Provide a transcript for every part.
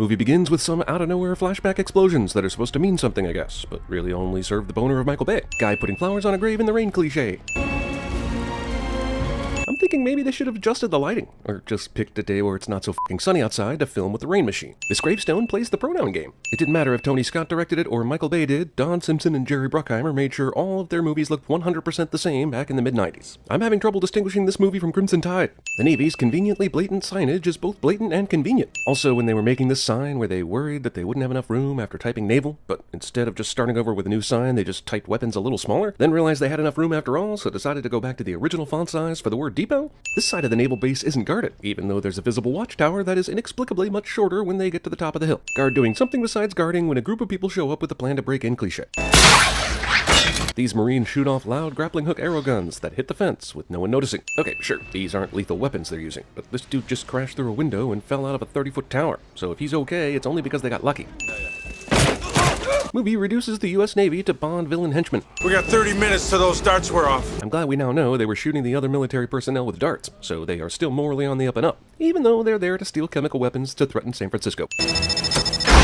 Movie begins with some out-of-nowhere flashback explosions that are supposed to mean something, I guess, but really only serve the boner of Michael Bay. Guy putting flowers on a grave in the rain cliché. I'm thinking maybe they should have adjusted the lighting, or just picked a day where it's not so fucking sunny outside to film with the rain machine. This gravestone plays the pronoun game. It didn't matter if Tony Scott directed it or Michael Bay did, Don Simpson and Jerry Bruckheimer made sure all of their movies looked 100% the same back in the mid-90s. I'm having trouble distinguishing this movie from Crimson Tide. The Navy's conveniently blatant signage is both blatant and convenient. Also, when they were making this sign, were they worried that they wouldn't have enough room after typing naval, but instead of just starting over with a new sign, they just typed weapons a little smaller, then realized they had enough room after all, so decided to go back to the original font size for the word depot? This side of the naval base isn't guarded, even though there's a visible watchtower that is inexplicably much shorter when they get to the top of the hill. Guard doing something besides guarding when a group of people show up with a plan to break in cliché. These Marines shoot off loud grappling hook arrow guns that hit the fence with no one noticing. Okay, sure, these aren't lethal weapons they're using, but this dude just crashed through a window and fell out of a 30-foot tower, so if he's okay, it's only because they got lucky. Movie reduces the U.S. Navy to Bond villain henchmen. We got 30 minutes till those darts were off. I'm glad we now know they were shooting the other military personnel with darts, so they are still morally on the up and up, even though they're there to steal chemical weapons to threaten San Francisco.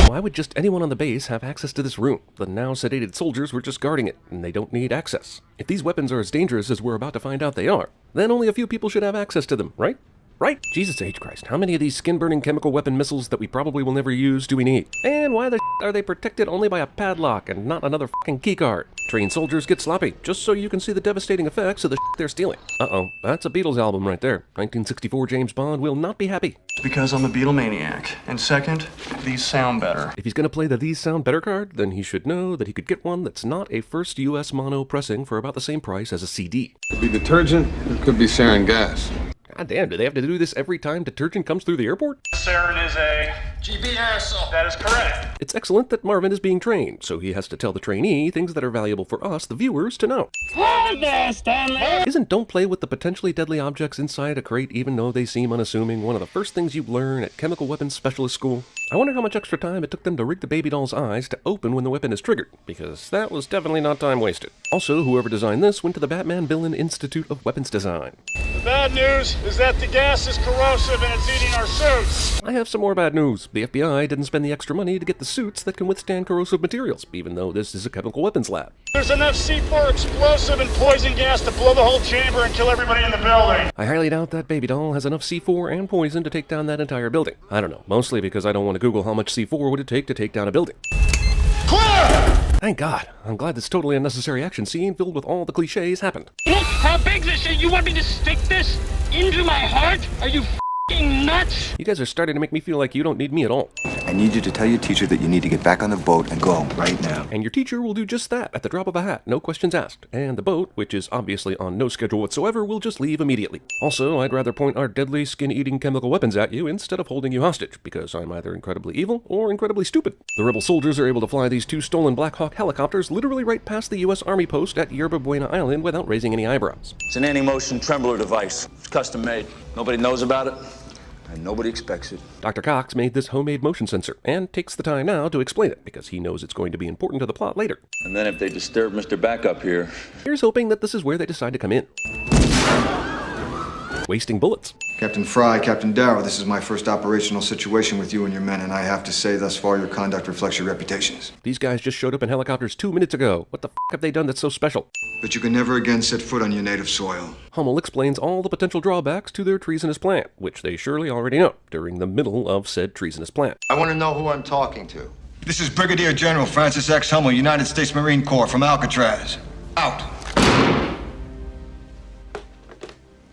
Why would just anyone on the base have access to this room? The now sedated soldiers were just guarding it, and they don't need access. If these weapons are as dangerous as we're about to find out they are, then only a few people should have access to them, right? Right? Jesus H. Christ, how many of these skin-burning chemical weapon missiles that we probably will never use do we need? And why the are they protected only by a padlock and not another fucking keycard? Trained soldiers get sloppy, just so you can see the devastating effects of the they're stealing. Uh-oh, that's a Beatles album right there. 1964 James Bond will not be happy. Because I'm a Beatlemaniac. And second, these sound better. If he's gonna play the These Sound Better card, then he should know that he could get one that's not a first US mono pressing for about the same price as a CD. Could be detergent, it could be sarin gas. God damn, do they have to do this every time detergent comes through the airport? Sarin is a GPS. That is correct. It's excellent that Marvin is being trained, so he has to tell the trainee things that are valuable for us, the viewers, to know. Hold there, Stanley. Isn't don't play with the potentially deadly objects inside a crate even though they seem unassuming one of the first things you learn at chemical weapons specialist school? I wonder how much extra time it took them to rig the baby doll's eyes to open when the weapon is triggered, because that was definitely not time wasted. Also, whoever designed this went to the Batman Villain Institute of Weapons Design. The bad news is that the gas is corrosive and it's eating our suits. I have some more bad news. The FBI didn't spend the extra money to get the suits that can withstand corrosive materials, even though this is a chemical weapons lab. There's enough C4 explosive and poison gas to blow the whole chamber and kill everybody in the building. I highly doubt that baby doll has enough C4 and poison to take down that entire building. I don't know, mostly because I don't want to Google how much C4 would it take to take down a building. Clear! Thank God. I'm glad this totally unnecessary action scene filled with all the cliches happened. Look how big this is! You want me to stick this into my heart? Are you f***ing nuts? You guys are starting to make me feel like you don't need me at all. I need you to tell your teacher that you need to get back on the boat and go right now. And your teacher will do just that at the drop of a hat, no questions asked. And the boat, which is obviously on no schedule whatsoever, will just leave immediately. Also, I'd rather point our deadly skin-eating chemical weapons at you instead of holding you hostage, because I'm either incredibly evil or incredibly stupid. The rebel soldiers are able to fly these two stolen Black Hawk helicopters literally right past the U.S. Army post at Yerba Buena Island without raising any eyebrows. It's an anti-motion trembler device. It's custom made. Nobody knows about it. And nobody expects it. Dr. Cox made this homemade motion sensor, and takes the time now to explain it, because he knows it's going to be important to the plot later. And then if they disturb Mr. Backup here... Here's hoping that this is where they decide to come in. Wasting bullets. Captain Fry, Captain Darrow, this is my first operational situation with you and your men, and I have to say thus far your conduct reflects your reputations. These guys just showed up in helicopters 2 minutes ago. What the f*** have they done that's so special? But you can never again set foot on your native soil. Hummel explains all the potential drawbacks to their treasonous plan, which they surely already know, during the middle of said treasonous plan. I want to know who I'm talking to. This is Brigadier General Francis X. Hummel, United States Marine Corps, from Alcatraz. Out.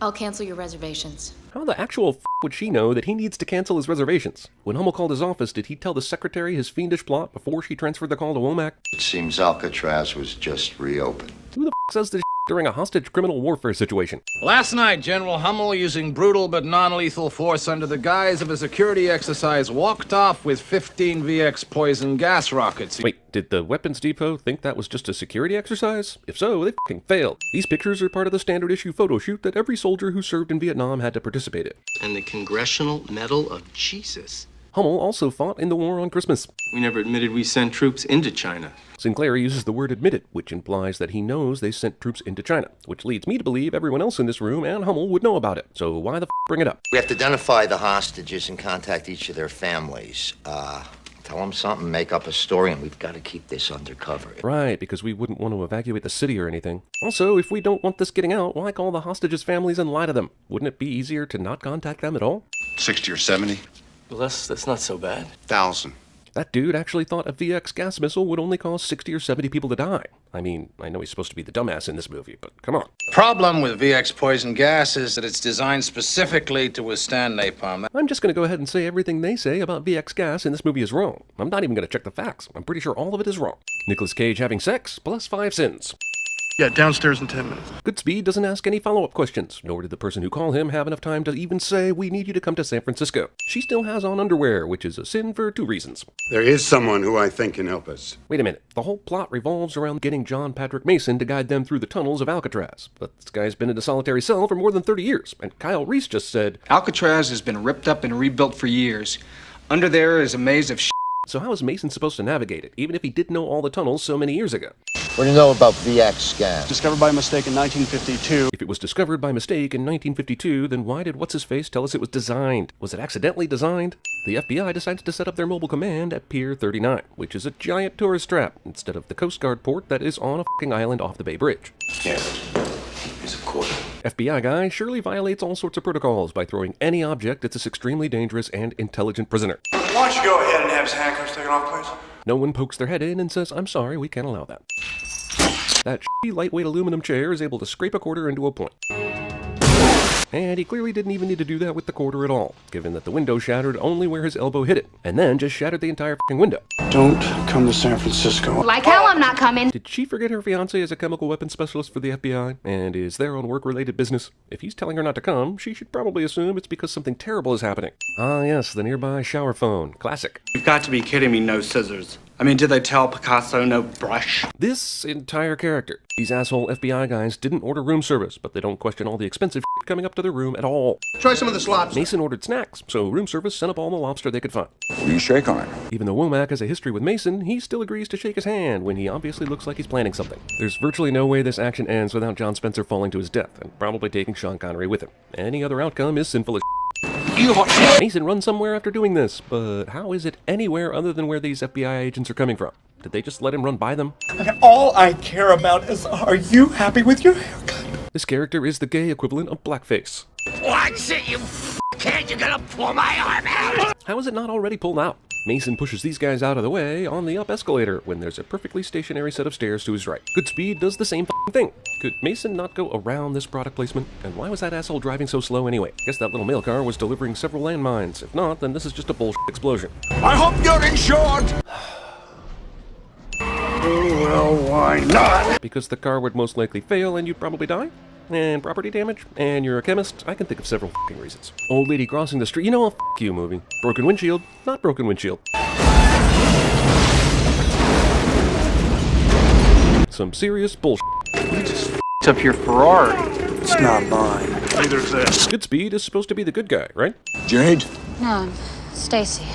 I'll cancel your reservations. How the actual f*** would she know that he needs to cancel his reservations? When Hummel called his office, did he tell the secretary his fiendish plot before she transferred the call to Womack? It seems Alcatraz was just reopened. Who the f*** says this during a hostage criminal warfare situation? Last night, General Hummel, using brutal but non-lethal force under the guise of a security exercise, walked off with 15 VX poison gas rockets. Wait, did the weapons depot think that was just a security exercise? If so, they f***ing failed. These pictures are part of the standard issue photo shoot that every soldier who served in Vietnam had to participate in. And the Congressional Medal of Jesus. Hummel also fought in the war on Christmas. We never admitted we sent troops into China. Sinclair uses the word admitted, which implies that he knows they sent troops into China, which leads me to believe everyone else in this room and Hummel would know about it. So why the bring it up? We have to identify the hostages and contact each of their families. Tell them something, make up a story, and we've got to keep this undercover. Right, because we wouldn't want to evacuate the city or anything. Also, if we don't want this getting out, why call the hostages' families and lie to them? Wouldn't it be easier to not contact them at all? 60 or 70? Well, that's not so bad. 1,000. That dude actually thought a VX gas missile would only cause 60 or 70 people to die. I mean, I know he's supposed to be the dumbass in this movie, but come on. Problem with VX poison gas is that it's designed specifically to withstand napalm. I'm just going to go ahead and say everything they say about VX gas in this movie is wrong. I'm not even going to check the facts. I'm pretty sure all of it is wrong. Nicolas Cage having sex, plus 5 sins. Yeah, downstairs in 10 minutes. Goodspeed doesn't ask any follow-up questions, nor did the person who called him have enough time to even say, we need you to come to San Francisco. She still has on underwear, which is a sin for 2 reasons. There is someone who I think can help us. Wait a minute. The whole plot revolves around getting John Patrick Mason to guide them through the tunnels of Alcatraz. But this guy's been in a solitary cell for more than 30 years, and Kyle Reese just said, Alcatraz has been ripped up and rebuilt for years. Under there is a maze of So how is Mason supposed to navigate it, even if he did know all the tunnels so many years ago? What do you know about VX gas? Discovered by mistake in 1952. If it was discovered by mistake in 1952, then why did What's-His-Face tell us it was designed? Was it accidentally designed? The FBI decides to set up their mobile command at Pier 39, which is a giant tourist trap, instead of the Coast Guard port that is on a fucking island off the Bay Bridge. Here. Here's a quarter. FBI guy surely violates all sorts of protocols by throwing any object at this extremely dangerous and intelligent prisoner. Why don't you go ahead and have his handcuffs taken off, please? No one pokes their head in and says, I'm sorry, we can't allow that. That shitty lightweight aluminum chair is able to scrape a quarter into a point. And he clearly didn't even need to do that with the quarter at all, given that the window shattered only where his elbow hit it, and then just shattered the entire fucking window. Don't come to San Francisco. Like hell I'm not coming. Did she forget her fiancé is a chemical weapons specialist for the FBI, and is there on work-related business? If he's telling her not to come, she should probably assume it's because something terrible is happening. Ah yes, the nearby shower phone. Classic. You've got to be kidding me, no scissors. I mean, did they tell Picasso no brush? This entire character. These asshole FBI guys didn't order room service, but they don't question all the expensive shit coming up to their room at all. Try some of this lobster. Mason ordered snacks, so room service sent up all the lobster they could find. Will you shake on it? Even though Womack has a history with Mason, he still agrees to shake his hand when he obviously looks like he's planning something. There's virtually no way this action ends without John Spencer falling to his death, and probably taking Sean Connery with him. Any other outcome is sinful as Mason runs somewhere after doing this, but how is it anywhere other than where these FBI agents are coming from? Did they just let him run by them? And all I care about is, are you happy with your haircut? This character is the gay equivalent of blackface. What's it, you f***head? You're gonna pull my arm out! How is it not already pulled out? Mason pushes these guys out of the way on the up escalator when there's a perfectly stationary set of stairs to his right. Goodspeed does the same thing. Could Mason not go around this product placement? And why was that asshole driving so slow anyway? Guess that little mail car was delivering several landmines. If not, then this is just a bullshit explosion. I hope you're insured! Well, why not? Because the car would most likely fail and you'd probably die? And property damage? And you're a chemist? I can think of several fucking reasons. Old lady crossing the street, you know, a fuck you movie. Broken windshield? Not broken windshield. Some serious bullshit. You just f***ed up your Ferrari. It's not mine. Neither is this. Goodspeed is supposed to be the good guy, right? Jade? No, Stacy.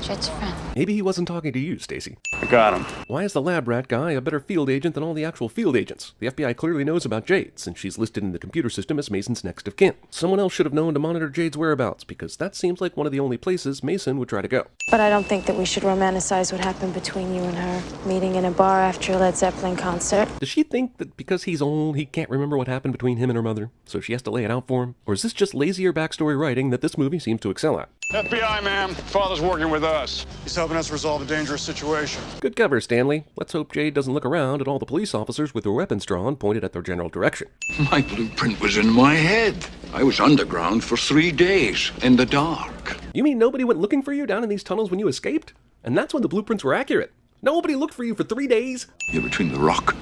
Jade's friend. Maybe he wasn't talking to you, Stacy. I got him. Why is the lab rat guy a better field agent than all the actual field agents? The FBI clearly knows about Jade, since she's listed in the computer system as Mason's next of kin. Someone else should have known to monitor Jade's whereabouts, because that seems like one of the only places Mason would try to go. But I don't think that we should romanticize what happened between you and her, meeting in a bar after a Led Zeppelin concert. Does she think that because he's old, he can't remember what happened between him and her mother, so she has to lay it out for him? Or is this just lazier backstory writing that this movie seems to excel at? FBI, ma'am. Father's working with us. He's helping us resolve a dangerous situation. Good cover, Stanley. Let's hope Jade doesn't look around at all the police officers with their weapons drawn pointed at their general direction. My blueprint was in my head. I was underground for 3 days, in the dark. You mean nobody went looking for you down in these tunnels when you escaped? And that's when the blueprints were accurate. Nobody looked for you for 3 days? You're between the rock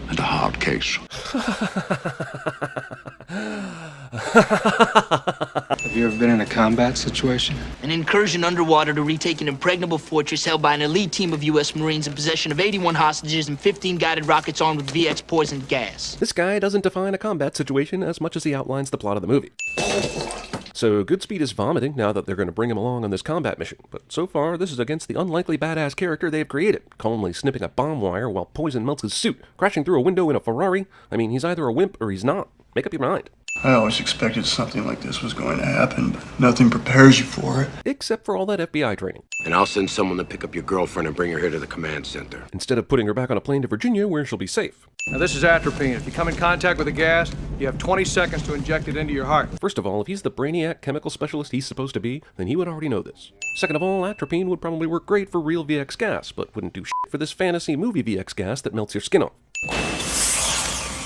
and a hard case. Have you ever been in a combat situation? An incursion underwater to retake an impregnable fortress held by an elite team of U.S. Marines in possession of 81 hostages and 15 guided rockets armed with VX poison gas. This guy doesn't define a combat situation as much as he outlines the plot of the movie. So Goodspeed is vomiting now that they're going to bring him along on this combat mission, but so far this is against the unlikely badass character they've created, calmly snipping a bomb wire while poison melts his suit, crashing through a window in a Ferrari. I mean, he's either a wimp or he's not. Make up your mind. I always expected something like this was going to happen, but nothing prepares you for it. Except for all that FBI training. And I'll send someone to pick up your girlfriend and bring her here to the command center. Instead of putting her back on a plane to Virginia where she'll be safe. Now this is atropine. If you come in contact with the gas, you have 20 seconds to inject it into your heart. First of all, if he's the brainiac chemical specialist he's supposed to be, then he would already know this. Second of all, atropine would probably work great for real VX gas, but wouldn't do shit for this fantasy movie VX gas that melts your skin off.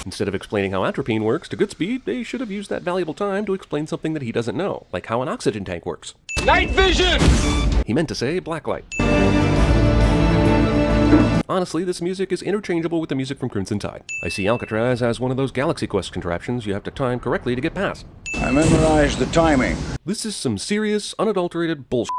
Instead of explaining how atropine works to Goodspeed, they should have used that valuable time to explain something that he doesn't know, like how an oxygen tank works. Night vision! He meant to say blacklight. Honestly, this music is interchangeable with the music from Crimson Tide. I see Alcatraz as one of those Galaxy Quest contraptions you have to time correctly to get past. I memorized the timing. This is some serious, unadulterated bullshit.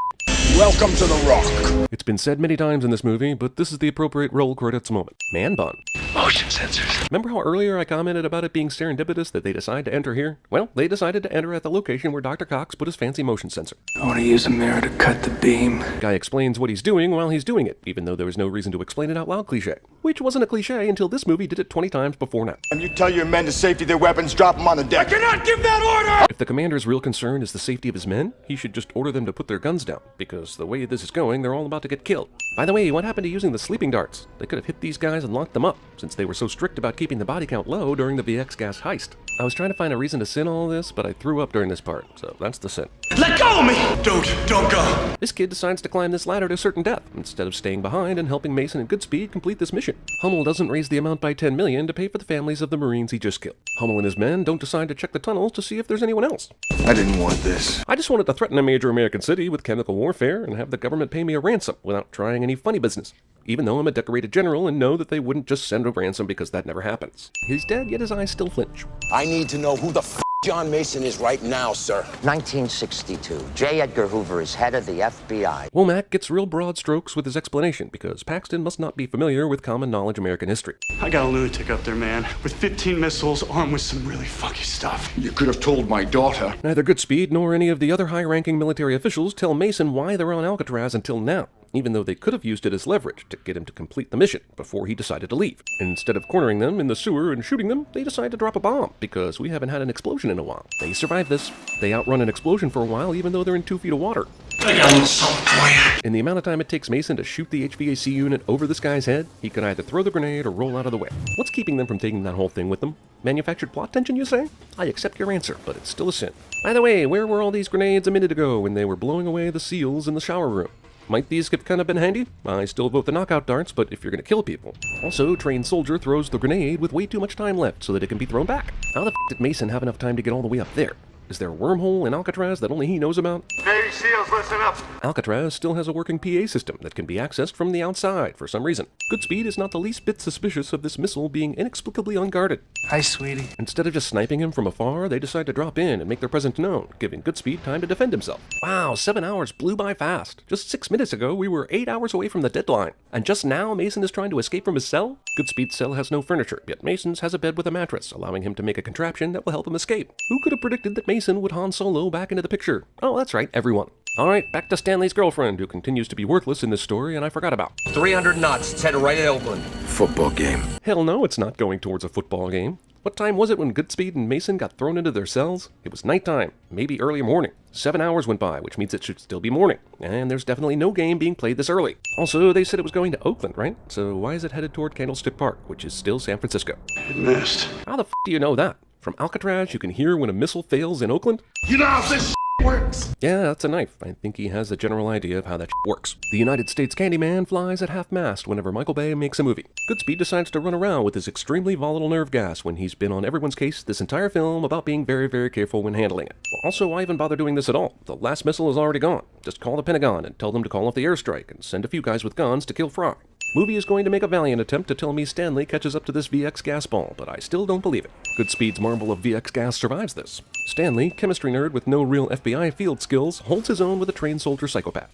Welcome to the Rock. It's been said many times in this movie, but this is the appropriate roll credits moment. Man bun. Motion sensors. Remember how earlier I commented about it being serendipitous that they decide to enter here? Well, they decided to enter at the location where Dr. Cox put his fancy motion sensor. I want to use a mirror to cut the beam. Guy explains what he's doing while he's doing it, even though there was no reason to explain it out loud cliche. Which wasn't a cliche until this movie did it 20 times before now. And you tell your men to safety their weapons, drop them on the deck. I cannot give that order! If the commander's real concern is the safety of his men, he should just order them to put their guns down, because the way this is going, they're all about to get killed. By the way, what happened to using the sleeping darts? They could have hit these guys and locked them up, since they were so strict about keeping the body count low during the VX gas heist. I was trying to find a reason to sin all this, but I threw up during this part, so that's the sin. Let go of me! Don't go! This kid decides to climb this ladder to certain death, instead of staying behind and helping Mason and Goodspeed complete this mission. Hummel doesn't raise the amount by 10 million to pay for the families of the Marines he just killed. Hummel and his men don't decide to check the tunnels to see if there's anyone else. I didn't want this. I just wanted to threaten a major American city with chemical warfare and have the government pay me a ransom without trying any funny business. Even though I'm a decorated general and know that they wouldn't just send a ransom because that never happens. He's dead, yet his eyes still flinch. I need to know who the f*** John Mason is right now, sir. 1962. J. Edgar Hoover is head of the FBI. Womack gets real broad strokes with his explanation because Paxton must not be familiar with common knowledge American history. I got a lunatic up there, man, with 15 missiles, armed with some really funky stuff. You could have told my daughter. Neither Goodspeed nor any of the other high-ranking military officials tell Mason why they're on Alcatraz until now, even though they could have used it as leverage to get him to complete the mission before he decided to leave. Instead of cornering them in the sewer and shooting them, they decide to drop a bomb, because we haven't had an explosion in a while. They survive this. They outrun an explosion for a while, even though they're in 2 feet of water. I got a little something for you. In the amount of time it takes Mason to shoot the HVAC unit over this guy's head, he could either throw the grenade or roll out of the way. What's keeping them from taking that whole thing with them? Manufactured plot tension, you say? I accept your answer, but it's still a sin. By the way, where were all these grenades a minute ago when they were blowing away the seals in the shower room? Might these have kind of been handy? I still vote the knockout darts, but if you're gonna kill people. Also, trained soldier throws the grenade with way too much time left so that it can be thrown back. How the f did Mason have enough time to get all the way up there? Is there a wormhole in Alcatraz that only he knows about? Navy SEALs, listen up. Alcatraz still has a working PA system that can be accessed from the outside for some reason. Goodspeed is not the least bit suspicious of this missile being inexplicably unguarded. Hi, sweetie. Instead of just sniping him from afar, they decide to drop in and make their presence known, giving Goodspeed time to defend himself. Wow, 7 hours blew by fast. Just 6 minutes ago, we were 8 hours away from the deadline. And just now, Mason is trying to escape from his cell? Goodspeed's cell has no furniture, yet Mason's has a bed with a mattress, allowing him to make a contraption that will help him escape. Who could have predicted that Mason would Han Solo back into the picture? Oh, that's right, everyone. Alright, back to Stanley's girlfriend, who continues to be worthless in this story, and I forgot about. 300 knots. It's headed right at Oakland. Football game. Hell no, it's not going towards a football game. What time was it when Goodspeed and Mason got thrown into their cells? It was nighttime, maybe early morning. 7 hours went by, which means it should still be morning. And there's definitely no game being played this early. Also, they said it was going to Oakland, right? So why is it headed toward Candlestick Park, which is still San Francisco? It missed. How the f do you know that? From Alcatraz, you can hear when a missile fails in Oakland? You know how this works. Yeah, that's a knife. I think he has a general idea of how that works. The United States Candyman flies at half-mast whenever Michael Bay makes a movie. Goodspeed decides to run around with his extremely volatile nerve gas when he's been on everyone's case this entire film about being very, very careful when handling it. Also, why even bother doing this at all? The last missile is already gone. Just call the Pentagon and tell them to call off the airstrike and send a few guys with guns to kill Fry. Movie is going to make a valiant attempt to tell me Stanley catches up to this VX gas ball, but I still don't believe it. Goodspeed's marble of VX gas survives this. Stanley, chemistry nerd with no real FBI field skills, holds his own with a trained soldier psychopath.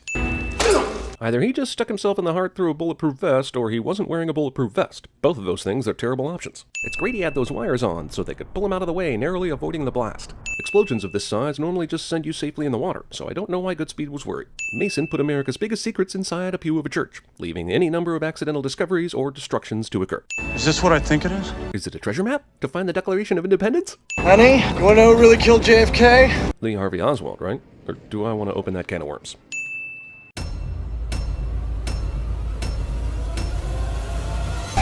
Either he just stuck himself in the heart through a bulletproof vest, or he wasn't wearing a bulletproof vest. Both of those things are terrible options. It's great he had those wires on, so they could pull him out of the way, narrowly avoiding the blast. Explosions of this size normally just send you safely in the water, so I don't know why Goodspeed was worried. Mason put America's biggest secrets inside a pew of a church, leaving any number of accidental discoveries or destructions to occur. Is this what I think it is? Is it a treasure map to find the Declaration of Independence? Honey, you wanna know who really killed JFK? Lee Harvey Oswald, right? Or do I want to open that can of worms?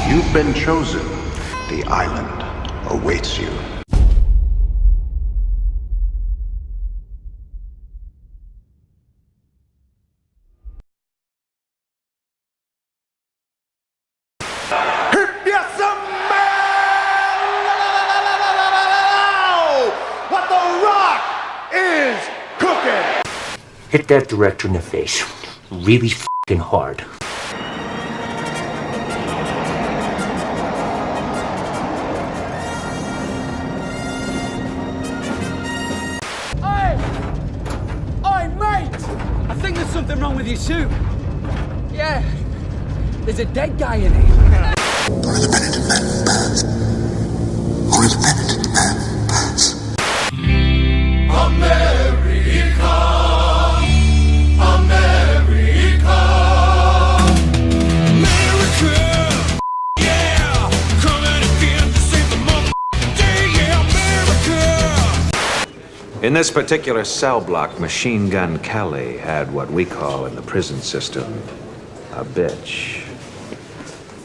You've been chosen. The island awaits you. What the Rock is cooking! Hit that director in the face. Really f***ing hard. Hey, mate! I think there's something wrong with your suit. Yeah, there's a dead guy in it. Only the penitent man pass. Only the penitent man pass. America, America, America, yeah, coming again to save the motherfucking day, yeah, America. In this particular cell block, Machine Gun Kelly had what we call in the prison system a bitch.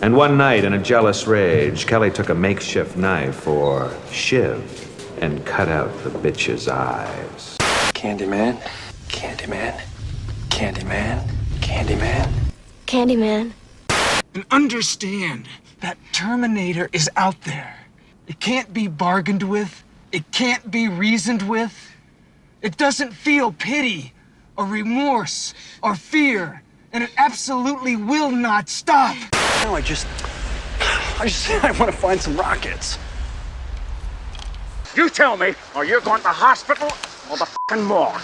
And one night, in a jealous rage, Kelly took a makeshift knife, or shiv, and cut out the bitch's eyes. Candyman, Candyman, Candyman, Candyman. Candyman. And understand that Terminator is out there. It can't be bargained with. It can't be reasoned with. It doesn't feel pity or remorse or fear. And it absolutely will not stop. No, I just I want to find some rockets. You tell me, or you're going to the hospital or the fucking morgue.